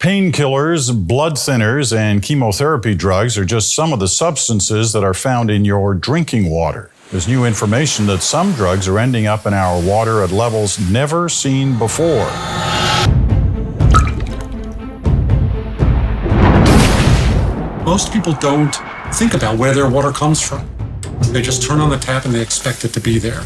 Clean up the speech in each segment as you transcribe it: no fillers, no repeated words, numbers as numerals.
Painkillers, blood thinners, and chemotherapy drugs are just some of the substances that are found in your drinking water. There's new information that some drugs are ending up in our water at levels never seen before. Most people don't think about where their water comes from. They just turn on the tap and they expect it to be there.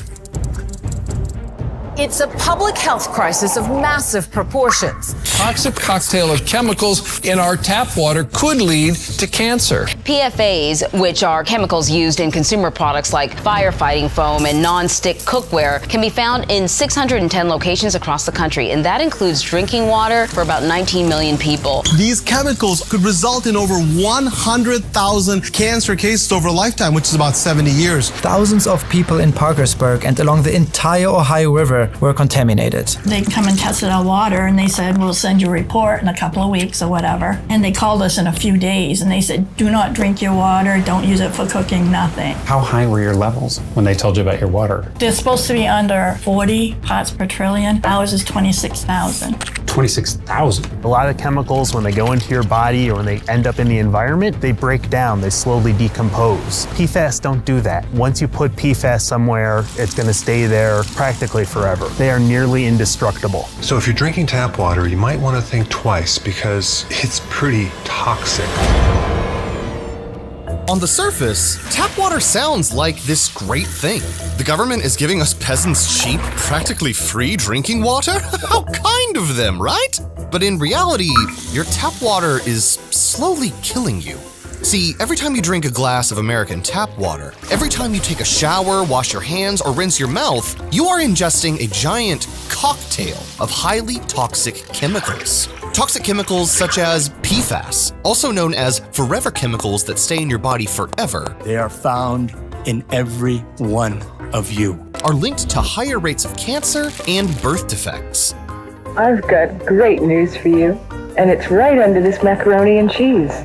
It's a public health crisis of massive proportions. Toxic cocktail of chemicals in our tap water could lead to cancer. PFAs, which are chemicals used in consumer products like firefighting foam and non-stick cookware, can be found in 610 locations across the country, and that includes drinking water for about 19 million people. These chemicals could result in over 100,000 cancer cases over a lifetime, which is about 70 years. Thousands of people in Parkersburg and along the entire Ohio River were contaminated. They come and tested our water and they said, we'll send you a report in a couple of weeks or whatever. And they called us in a few days and they said, do not drink your water, don't use it for cooking, nothing. How high were your levels when they told you about your water? They're supposed to be under 40 parts per trillion. Ours is 26,000. 26,000? A lot of chemicals, when they go into your body or when they end up in the environment, they break down, they slowly decompose. PFAS don't do that. Once you put PFAS somewhere, it's going to stay there practically forever. They are nearly indestructible. So if you're drinking tap water, you might want to think twice because it's pretty toxic. On the surface, tap water sounds like this great thing. The government is giving us peasants cheap, practically free drinking water? How kind of them, right? But in reality, your tap water is slowly killing you. See, every time you drink a glass of American tap water, every time you take a shower, wash your hands, or rinse your mouth, you are ingesting a giant cocktail of highly toxic chemicals. Toxic chemicals such as PFAS, also known as forever chemicals that stay in your body forever. They are found in every one of you. Are linked to higher rates of cancer and birth defects. I've got great news for you, and it's right under this macaroni and cheese.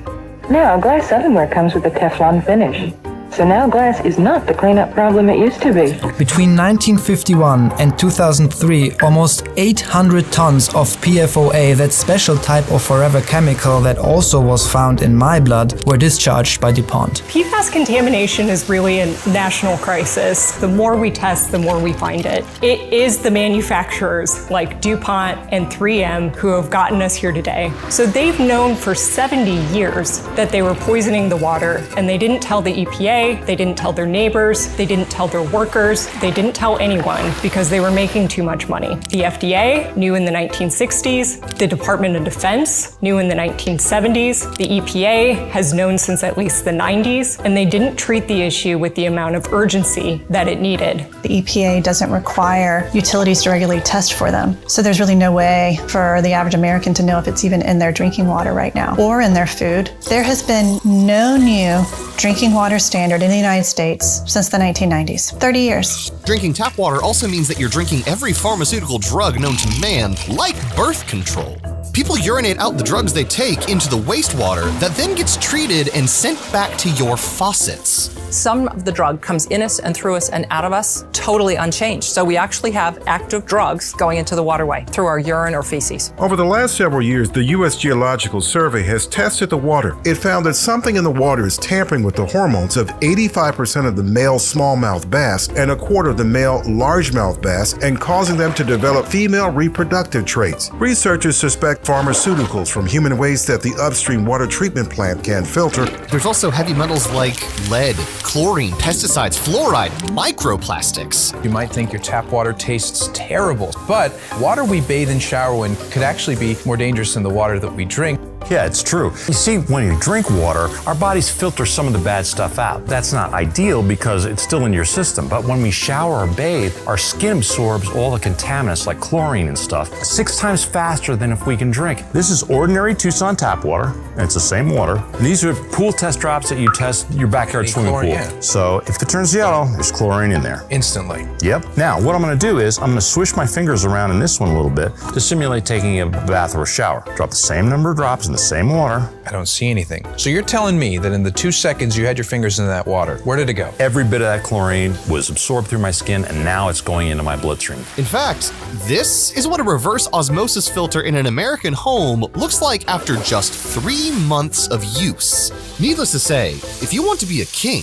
Now, glass ovenware comes with a Teflon finish. So now glass is not the cleanup problem it used to be. Between 1951 and 2003, almost 800 tons of PFOA, that special type of forever chemical that also was found in my blood, were discharged by DuPont. PFAS contamination is really a national crisis. The more we test, the more we find it. It is the manufacturers like DuPont and 3M who have gotten us here today. So they've known for 70 years that they were poisoning the water, and they didn't tell the EPA, they didn't tell their neighbors, they didn't tell their workers, they didn't tell anyone because they were making too much money. The FDA knew in the 1960s, the Department of Defense knew in the 1970s, the EPA has known since at least the 90s, and they didn't treat the issue with the amount of urgency that it needed. The EPA doesn't require utilities to regularly test for them, so there's really no way for the average American to know if it's even in their drinking water right now or in their food. There has been no new drinking water standard in the United States since the 1990s, 30 years. Drinking tap water also means that you're drinking every pharmaceutical drug known to man, like birth control. People urinate out the drugs they take into the wastewater that then gets treated and sent back to your faucets. Some of the drug comes in us and through us and out of us totally unchanged. So we actually have active drugs going into the waterway through our urine or feces. Over the last several years, the U.S. Geological Survey has tested the water. It found that something in the water is tampering with the hormones of 85% of the male smallmouth bass and a quarter of the male largemouth bass, and causing them to develop female reproductive traits. Researchers suspect pharmaceuticals from human waste that the upstream water treatment plant can filter. There's also heavy metals like lead, chlorine, pesticides, fluoride, microplastics. You might think your tap water tastes terrible, but water we bathe and shower in could actually be more dangerous than the water that we drink. Yeah, it's true. You see, when you drink water, our bodies filter some of the bad stuff out. That's not ideal because it's still in your system, but when we shower or bathe, our skin absorbs all the contaminants like chlorine and stuff 6 times faster than if we can drink. This is ordinary Tucson tap water, and it's the same water. And these are pool test drops that you test your backyard swimming pool. Yeah. So if it turns yellow, there's chlorine in there. Instantly. Yep. Now, what I'm gonna do is I'm gonna swish my fingers around in this one a little bit to simulate taking a bath or a shower. Drop the same number of drops in the same water. I don't see anything. So you're telling me that in the 2 seconds you had your fingers in that water, where did it go? Every bit of that chlorine was absorbed through my skin, and now it's going into my bloodstream. In fact, this is what a reverse osmosis filter in an American home looks like after just 3 months of use. Needless to say, if you want to be a king,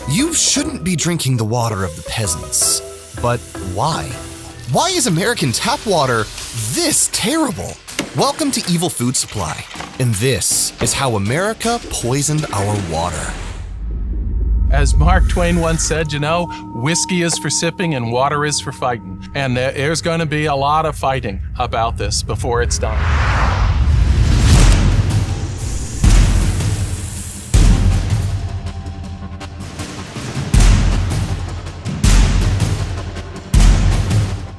you shouldn't be drinking the water of the peasants. But why? Why is American tap water this terrible? Welcome to Evil Food Supply, and this is how America poisoned our water. As Mark Twain once said, whiskey is for sipping and water is for fighting. And there's going to be a lot of fighting about this before it's done.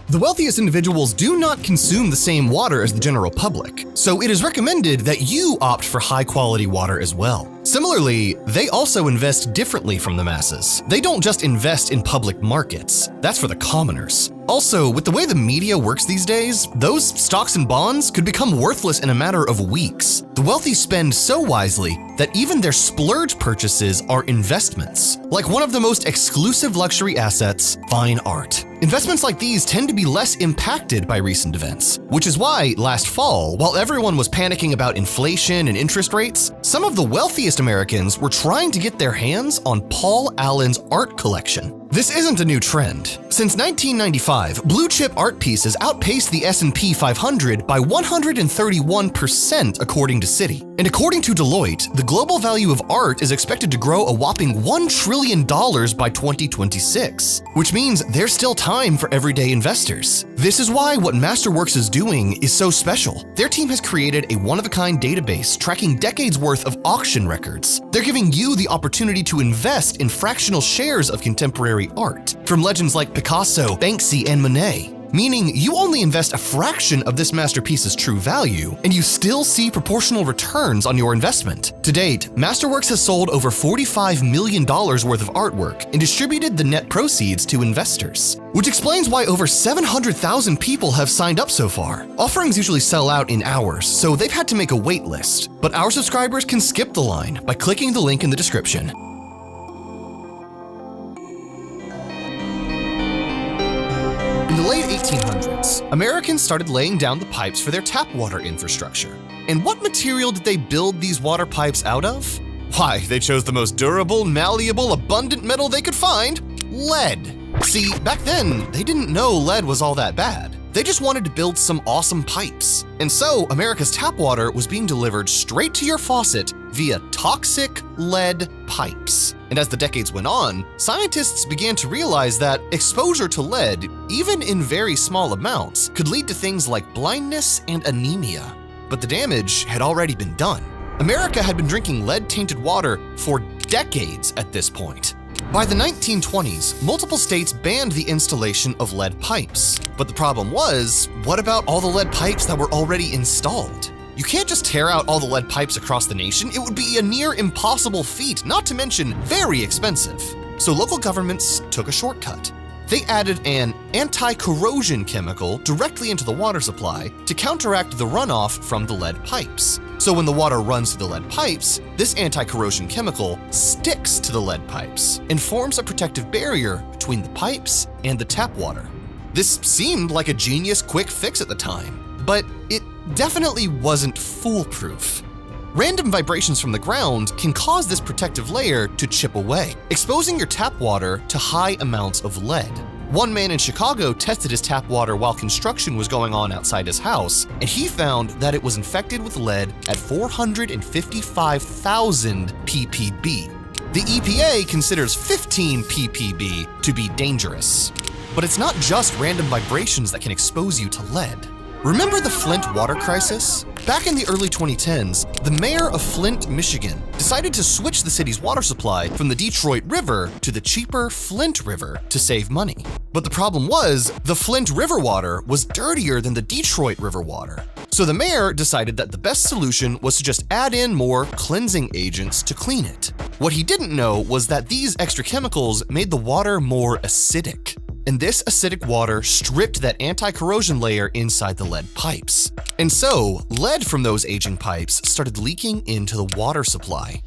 The wealthiest individuals do not consume the same water as the general public, so it is recommended that you opt for high-quality water as well. Similarly, they also invest differently from the masses. They don't just invest in public markets. That's for the commoners. Also, with the way the media works these days, those stocks and bonds could become worthless in a matter of weeks. The wealthy spend so wisely that even their splurge purchases are investments, like one of the most exclusive luxury assets, fine art. Investments like these tend to be less impacted by recent events, which is why last fall, while everyone was panicking about inflation and interest rates, some of the wealthiest Americans were trying to get their hands on Paul Allen's art collection. This isn't a new trend. Since 1995, blue-chip art pieces outpaced the S&P 500 by 131% according to Citi. And according to Deloitte, the global value of art is expected to grow a whopping $1 trillion by 2026, which means there's still time for everyday investors. This is why what Masterworks is doing is so special. Their team has created a one-of-a-kind database tracking decades worth of auction records. They're giving you the opportunity to invest in fractional shares of contemporary art, from legends like Picasso, Banksy, and Monet. Meaning you only invest a fraction of this masterpiece's true value, and you still see proportional returns on your investment. To date, Masterworks has sold over $45 million worth of artwork and distributed the net proceeds to investors, which explains why over 700,000 people have signed up so far. Offerings usually sell out in hours, so they've had to make a wait list, but our subscribers can skip the line by clicking the link in the description. In the late 1800s, Americans started laying down the pipes for their tap water infrastructure. And what material did they build these water pipes out of? Why, they chose the most durable, malleable, abundant metal they could find: lead. See, back then, they didn't know lead was all that bad. They just wanted to build some awesome pipes. And so, America's tap water was being delivered straight to your faucet via toxic lead pipes. And as the decades went on, scientists began to realize that exposure to lead, even in very small amounts, could lead to things like blindness and anemia. But the damage had already been done. America had been drinking lead-tainted water for decades at this point. By the 1920s, multiple states banned the installation of lead pipes. But the problem was, what about all the lead pipes that were already installed? You can't just tear out all the lead pipes across the nation. It would be a near impossible feat, not to mention very expensive. So local governments took a shortcut. They added an anti-corrosion chemical directly into the water supply to counteract the runoff from the lead pipes. So when the water runs through the lead pipes, this anti-corrosion chemical sticks to the lead pipes and forms a protective barrier between the pipes and the tap water. This seemed like a genius quick fix at the time, but it definitely wasn't foolproof. Random vibrations from the ground can cause this protective layer to chip away, exposing your tap water to high amounts of lead. One man in Chicago tested his tap water while construction was going on outside his house, and he found that it was infected with lead at 455,000 ppb. The EPA considers 15 ppb to be dangerous. But it's not just random vibrations that can expose you to lead. Remember the Flint water crisis? Back in the early 2010s, the mayor of Flint, Michigan, decided to switch the city's water supply from the Detroit River to the cheaper Flint River to save money. But the problem was, the Flint River water was dirtier than the Detroit River water. So the mayor decided that the best solution was to just add in more cleansing agents to clean it. What he didn't know was that these extra chemicals made the water more acidic. and this acidic water stripped that anti-corrosion layer inside the lead pipes. And so, lead from those aging pipes started leaking into the water supply.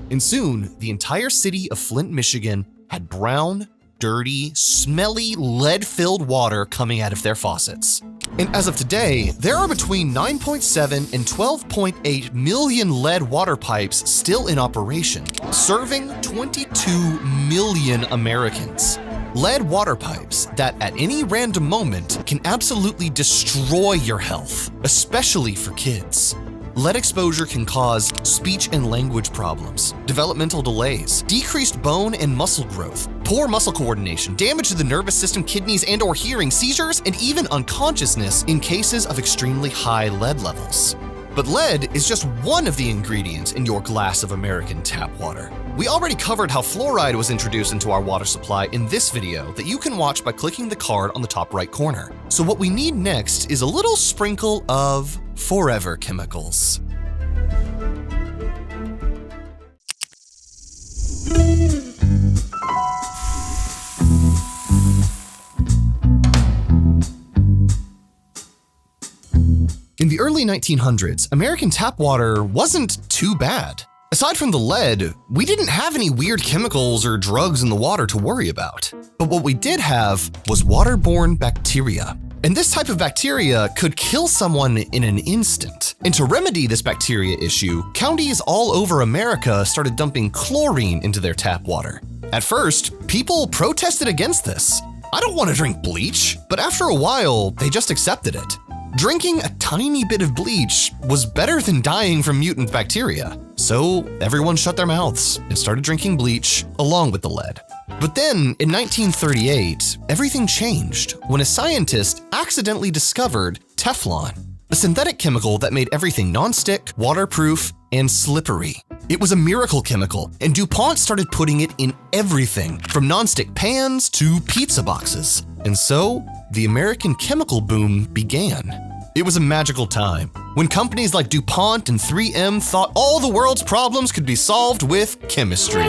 And soon, the entire city of Flint, Michigan had brown, dirty, smelly, lead-filled water coming out of their faucets. And as of today, there are between 9.7 and 12.8 million lead water pipes still in operation, serving 22 million Americans. Lead water pipes that at any random moment can absolutely destroy your health, especially for kids. Lead exposure can cause speech and language problems, developmental delays, decreased bone and muscle growth, poor muscle coordination, damage to the nervous system, kidneys, and/or hearing, seizures, and even unconsciousness in cases of extremely high lead levels. But lead is just one of the ingredients in your glass of American tap water. We already covered how fluoride was introduced into our water supply in this video that you can watch by clicking the card on the top right corner. So what we need next is a little sprinkle of forever chemicals. In the early 1900s, American tap water wasn't too bad. Aside from the lead, we didn't have any weird chemicals or drugs in the water to worry about. But what we did have was waterborne bacteria. And this type of bacteria could kill someone in an instant. And to remedy this bacteria issue, counties all over America started dumping chlorine into their tap water. At first, people protested against this. I don't want to drink bleach, but after a while, they just accepted it. Drinking a tiny bit of bleach was better than dying from mutant bacteria. So everyone shut their mouths and started drinking bleach along with the lead. But then, in 1938, everything changed when a scientist accidentally discovered Teflon, a synthetic chemical that made everything non-stick, waterproof, and slippery. It was a miracle chemical, and DuPont started putting it in everything, from non-stick pans to pizza boxes. And so, the American chemical boom began. It was a magical time, when companies like DuPont and 3M thought all the world's problems could be solved with chemistry.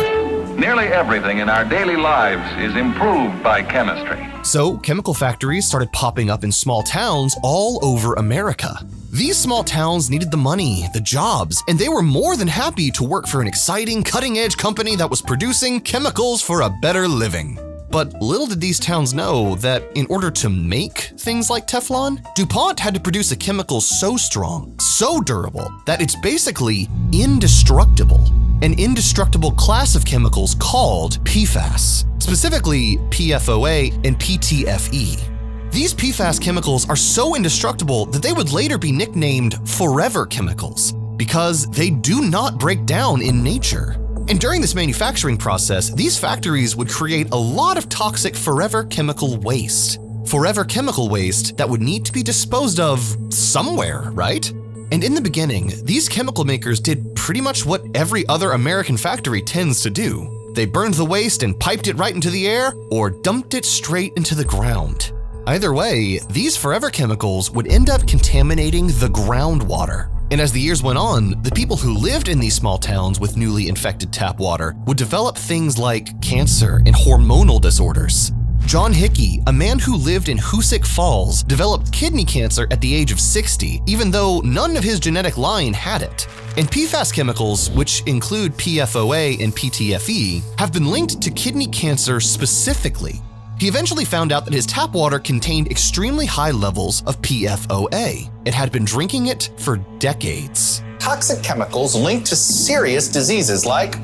Nearly everything in our daily lives is improved by chemistry. So, chemical factories started popping up in small towns all over America. These small towns needed the money, the jobs, and they were more than happy to work for an exciting, cutting-edge company that was producing chemicals for a better living. But little did these towns know that in order to make things like Teflon, DuPont had to produce a chemical so strong, so durable, that it's basically indestructible. An indestructible class of chemicals called PFAS, specifically PFOA and PTFE. These PFAS chemicals are so indestructible that they would later be nicknamed forever chemicals, because they do not break down in nature. And during this manufacturing process, these factories would create a lot of toxic forever chemical waste. Forever chemical waste that would need to be disposed of somewhere, right? And in the beginning, these chemical makers did pretty much what every other American factory tends to do. They burned the waste and piped it right into the air, or dumped it straight into the ground. Either way, these forever chemicals would end up contaminating the groundwater. And as the years went on, the people who lived in these small towns with newly infected tap water would develop things like cancer and hormonal disorders. John Hickey, a man who lived in Hoosick Falls, developed kidney cancer at the age of 60, even though none of his genetic line had it. And PFAS chemicals, which include PFOA and PTFE, have been linked to kidney cancer specifically. He eventually found out that his tap water contained extremely high levels of PFOA. It had been drinking it for decades. Toxic chemicals linked to serious diseases like,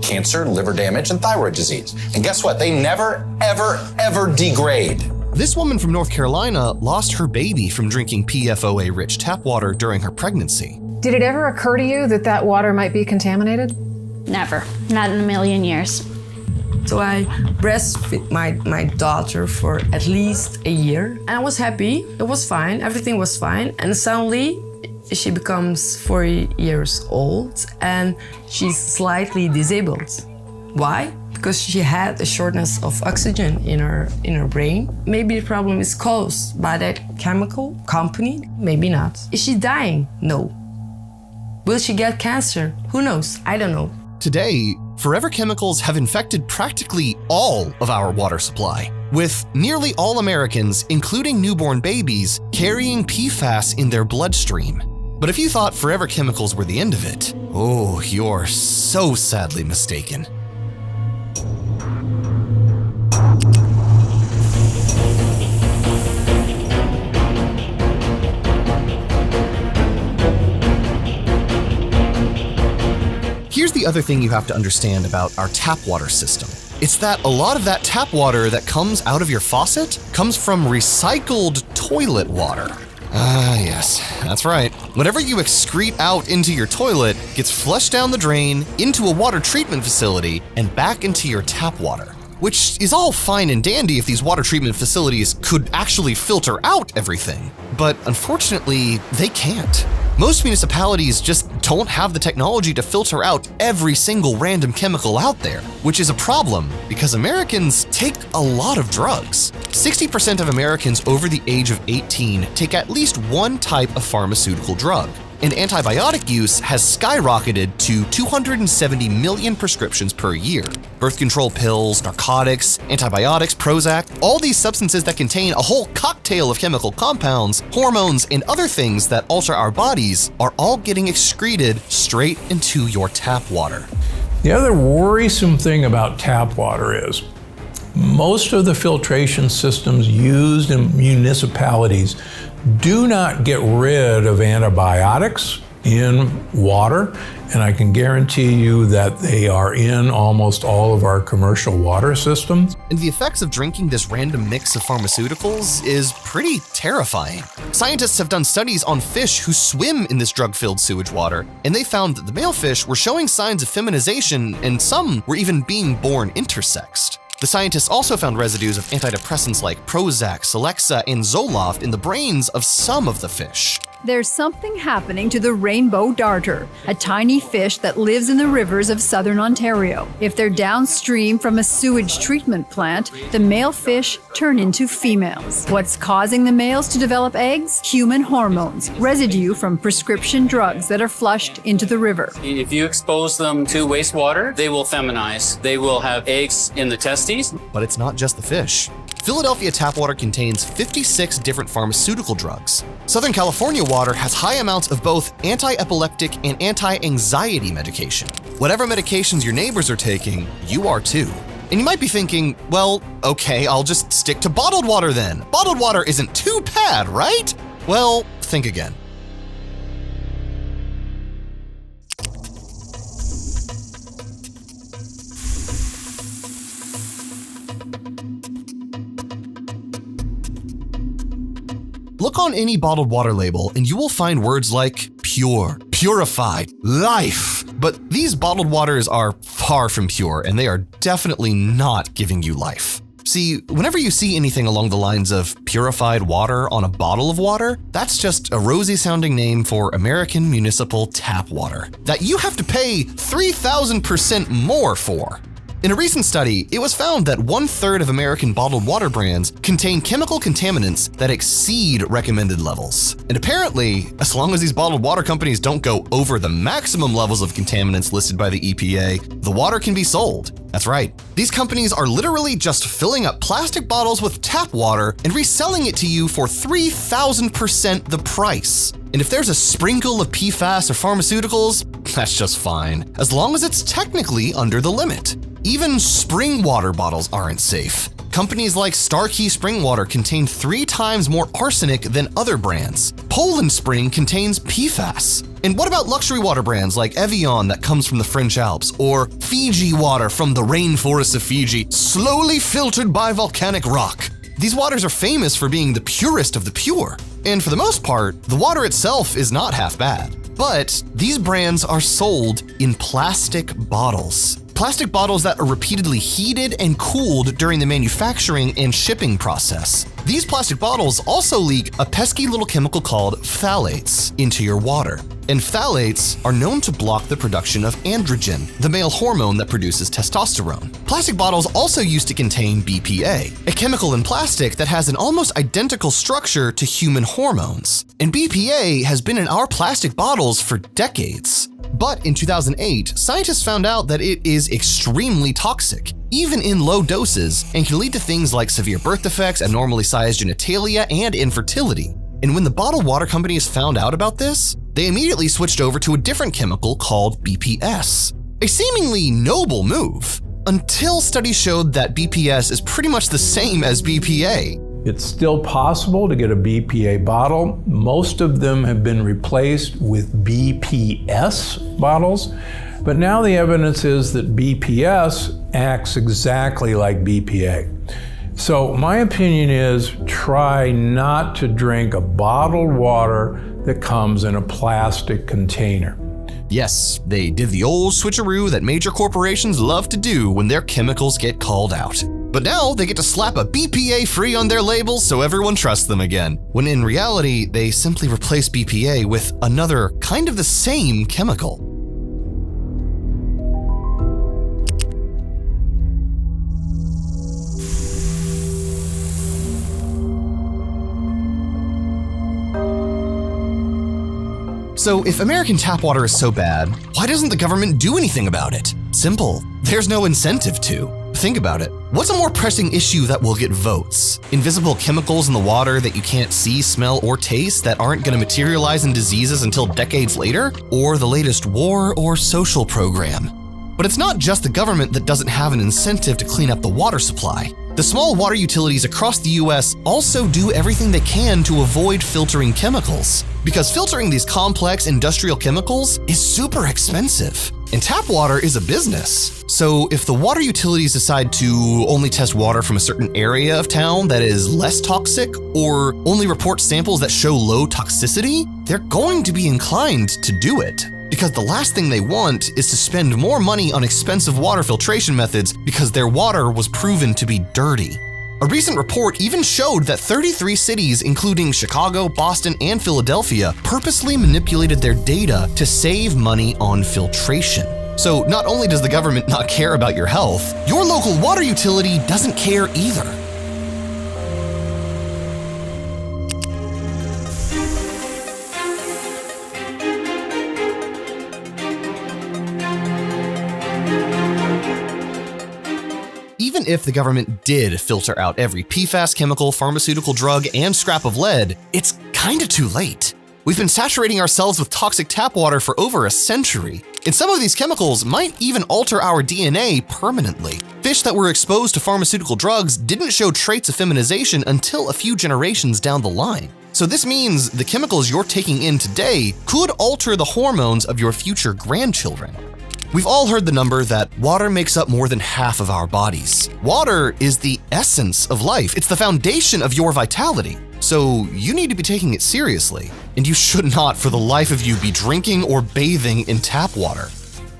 cancer, liver damage, and thyroid disease. And guess what? They never, ever degrade. This woman from North Carolina lost her baby from drinking PFOA-rich tap water during her pregnancy. Did it ever occur to you that that water might be contaminated? Never. Not in a million years. So I breastfed my daughter for at least a year. And I was happy. It was fine. Everything was fine. And suddenly, she becomes 4 years old and she's slightly disabled. Why? Because she had a shortness of oxygen in her brain. Maybe the problem is caused by that chemical company. Maybe not. Is she dying? No. Will she get cancer? Who knows? I don't know. Today, forever chemicals have infected practically all of our water supply, with nearly all Americans, including newborn babies, carrying PFAS in their bloodstream. But if you thought forever chemicals were the end of it, oh, you're so sadly mistaken. Here's the other thing you have to understand about our tap water system. It's that a lot of that tap water that comes out of your faucet comes from recycled toilet water. Yes, that's right. Whatever you excrete out into your toilet gets flushed down the drain, into a water treatment facility, and back into your tap water. Which is all fine and dandy if these water treatment facilities could actually filter out everything. But unfortunately, they can't. Most municipalities just don't have the technology to filter out every single random chemical out there, which is a problem because Americans take a lot of drugs. 60% of Americans over the age of 18 take at least one type of pharmaceutical drug, and antibiotic use has skyrocketed to 270 million prescriptions per year. Birth control pills, narcotics, antibiotics, Prozac, all these substances that contain a whole cocktail of chemical compounds, hormones, and other things that alter our bodies are all getting excreted straight into your tap water. The other worrisome thing about tap water is most of the filtration systems used in municipalities do not get rid of antibiotics in water, and I can guarantee you that they are in almost all of our commercial water systems. And the effects of drinking this random mix of pharmaceuticals is pretty terrifying. Scientists have done studies on fish who swim in this drug-filled sewage water, and they found that the male fish were showing signs of feminization, and some were even being born intersexed. The scientists also found residues of antidepressants like Prozac, Celexa, and Zoloft in the brains of some of the fish. There's something happening to the rainbow darter, a tiny fish that lives in the rivers of southern Ontario. If they're downstream from a sewage treatment plant, the male fish turn into females. What's causing the males to develop eggs? Human hormones, residue from prescription drugs that are flushed into the river. If you expose them to wastewater, they will feminize. They will have eggs in the testes. But it's not just the fish. Philadelphia tap water contains 56 different pharmaceutical drugs. Southern California water has high amounts of both anti-epileptic and anti-anxiety medication. Whatever medications your neighbors are taking, you are too. And you might be thinking, well, okay, I'll just stick to bottled water then. Bottled water isn't too bad, right? Well, think again. Look on any bottled water label and you will find words like pure, purified, life. But these bottled waters are far from pure, and they are definitely not giving you life. See, whenever you see anything along the lines of purified water on a bottle of water, that's just a rosy sounding name for American municipal tap water that you have to pay 3,000% more for. In a recent study, it was found that 1/3 of American bottled water brands contain chemical contaminants that exceed recommended levels. And apparently, as long as these bottled water companies don't go over the maximum levels of contaminants listed by the EPA, the water can be sold. That's right. These companies are literally just filling up plastic bottles with tap water and reselling it to you for 3,000% the price. And if there's a sprinkle of PFAS or pharmaceuticals, that's just fine, as long as it's technically under the limit. Even spring water bottles aren't safe. Companies like Starkey Spring Water contain 3 times more arsenic than other brands. Poland Spring contains PFAS. And what about luxury water brands like Evian that comes from the French Alps, or Fiji water from the rainforests of Fiji, slowly filtered by volcanic rock? These waters are famous for being the purest of the pure. And for the most part, the water itself is not half bad. But these brands are sold in plastic bottles. Plastic bottles that are repeatedly heated and cooled during the manufacturing and shipping process. These plastic bottles also leak a pesky little chemical called phthalates into your water. And phthalates are known to block the production of androgen, the male hormone that produces testosterone. Plastic bottles also used to contain BPA, a chemical in plastic that has an almost identical structure to human hormones. And BPA has been in our plastic bottles for decades. But in 2008, scientists found out that it is extremely toxic, even in low doses, and can lead to things like severe birth defects, abnormally sized genitalia, and infertility. And when the bottled water companies found out about this, they immediately switched over to a different chemical called BPS. A seemingly noble move, until studies showed that BPS is pretty much the same as BPA. It's still possible to get a BPA bottle. Most of them have been replaced with BPS bottles, but now the evidence is that BPS acts exactly like BPA. So my opinion is try not to drink a bottled water that comes in a plastic container. Yes, they did the old switcheroo that major corporations love to do when their chemicals get called out. But now they get to slap a BPA free on their labels so everyone trusts them again, when in reality, they simply replace BPA with another kind of the same chemical. So if American tap water is so bad, why doesn't the government do anything about it? Simple. There's no incentive to. Think about it. What's a more pressing issue that will get votes? Invisible chemicals in the water that you can't see, smell, or taste that aren't going to materialize in diseases until decades later? Or the latest war or social program? But it's not just the government that doesn't have an incentive to clean up the water supply. The small water utilities across the US also do everything they can to avoid filtering chemicals, because filtering these complex industrial chemicals is super expensive. And tap water is a business. So if the water utilities decide to only test water from a certain area of town that is less toxic, or only report samples that show low toxicity, they're going to be inclined to do it. Because the last thing they want is to spend more money on expensive water filtration methods because their water was proven to be dirty. A recent report even showed that 33 cities, including Chicago, Boston, and Philadelphia, purposely manipulated their data to save money on filtration. So not only does the government not care about your health, your local water utility doesn't care either. Even if the government did filter out every PFAS chemical, pharmaceutical drug, and scrap of lead, it's kinda too late. We've been saturating ourselves with toxic tap water for over a century, and some of these chemicals might even alter our DNA permanently. Fish that were exposed to pharmaceutical drugs didn't show traits of feminization until a few generations down the line. So this means the chemicals you're taking in today could alter the hormones of your future grandchildren. We've all heard the number that water makes up more than half of our bodies. Water is the essence of life. It's the foundation of your vitality. So you need to be taking it seriously. And you should not, for the life of you, be drinking or bathing in tap water.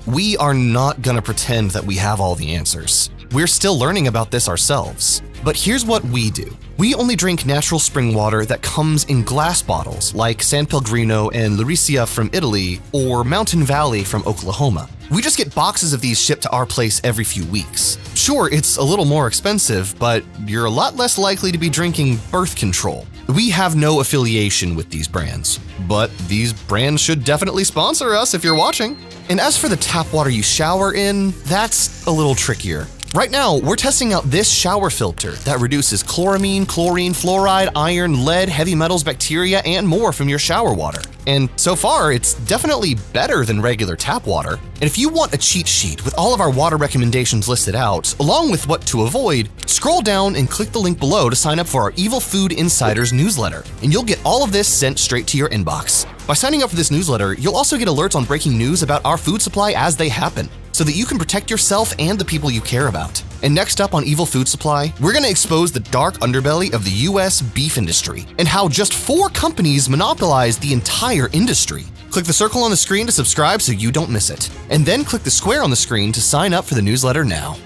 We are not gonna pretend that we have all the answers. We're still learning about this ourselves. But here's what we do. We only drink natural spring water that comes in glass bottles, like San Pellegrino and Laricia from Italy, or Mountain Valley from Oklahoma. We just get boxes of these shipped to our place every few weeks. Sure, it's a little more expensive, but you're a lot less likely to be drinking birth control. We have no affiliation with these brands, but these brands should definitely sponsor us if you're watching. And as for the tap water you shower in, that's a little trickier. Right now, we're testing out this shower filter that reduces chloramine, chlorine, fluoride, iron, lead, heavy metals, bacteria, and more from your shower water. And so far, it's definitely better than regular tap water. And if you want a cheat sheet with all of our water recommendations listed out, along with what to avoid, scroll down and click the link below to sign up for our Evil Food Insiders newsletter, and you'll get all of this sent straight to your inbox. By signing up for this newsletter, you'll also get alerts on breaking news about our food supply as they happen, so that you can protect yourself and the people you care about. And next up on Evil Food Supply, we're gonna expose the dark underbelly of the US beef industry and how just 4 companies monopolize the entire industry. Click the circle on the screen to subscribe so you don't miss it, and then click the square on the screen to sign up for the newsletter now.